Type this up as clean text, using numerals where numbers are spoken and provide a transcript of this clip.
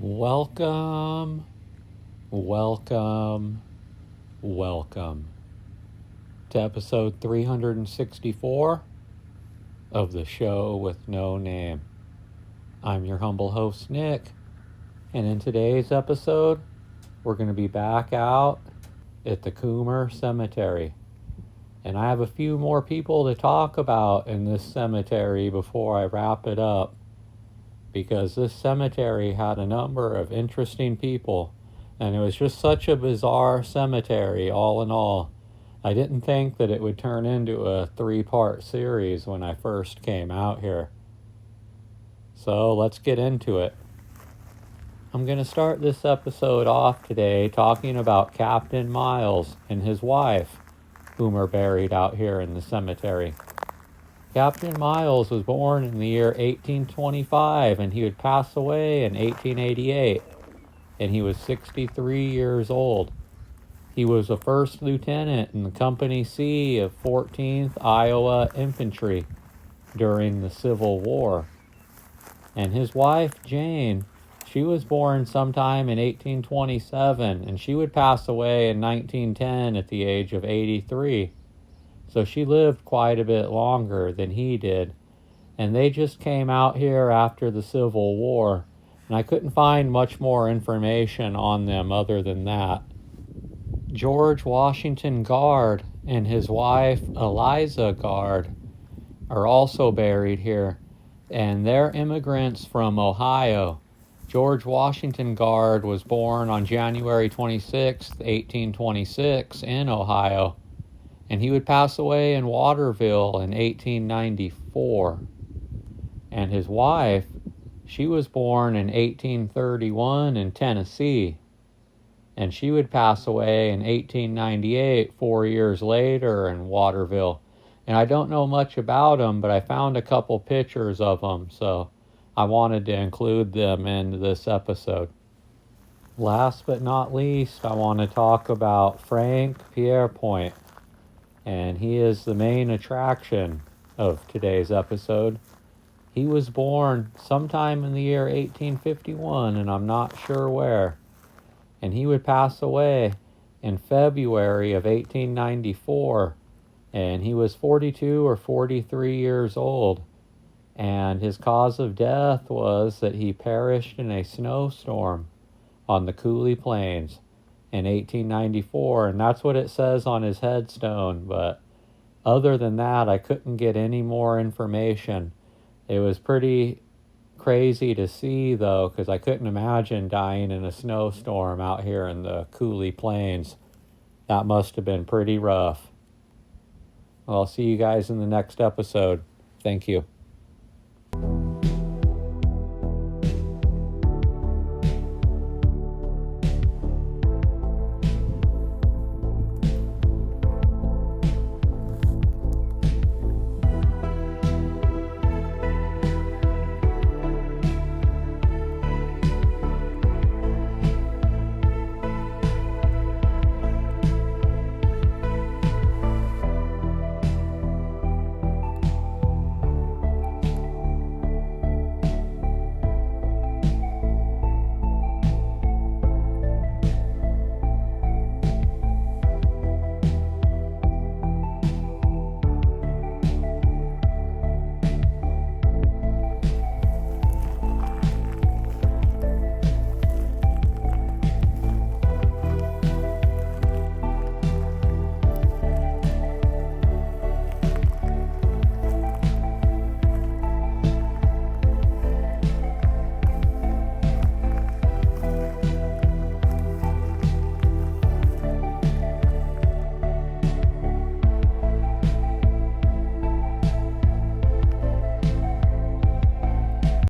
Welcome, welcome, welcome to episode 364 of the show with no name. I'm your humble host, Nick, and in today's episode, we're going to be back out at the Kummer Cemetery. And I have a few more people to talk about in this cemetery before I wrap it up, because this cemetery had a number of interesting people, and it was just such a bizarre cemetery all in all. I didn't think that it would turn into a 3-part series when I first came out here. So let's get into it. I'm going to start this episode off today talking about Captain Miles and his wife, whom are buried out here in the cemetery. Captain Miles was born in the year 1825, and he would pass away in 1888, and he was 63 years old. He was a first lieutenant in the Company C of 14th Iowa Infantry during the Civil War. And his wife, Jane, she was born sometime in 1827, and she would pass away in 1910 at the age of 83. So she lived quite a bit longer than he did. And they just came out here after the Civil War. And I couldn't find much more information on them other than that. George Washington Guard and his wife, Eliza Guard, are also buried here. And they're immigrants from Ohio. George Washington Guard was born on January 26, 1826 in Ohio. And he would pass away in Waterville in 1894. And his wife, she was born in 1831 in Tennessee. And she would pass away in 1898, 4 years later in Waterville. And I don't know much about them, but I found a couple pictures of them, so I wanted to include them in this episode. Last but not least, I want to talk about Frank Pierrepoint. And he is the main attraction of today's episode. He was born sometime in the year 1851, and I'm not sure where. And he would pass away in February of 1894, and he was 42 or 43 years old. And his cause of death was that he perished in a snowstorm on the Coulee Plains in 1894, and that's what it says on his headstone. But other than that, I couldn't get any more information. It was pretty crazy to see, though, because I couldn't imagine dying in a snowstorm out here in the Coulee Plains. That must have been pretty rough. Well, I'll see you guys in the next episode. Thank you.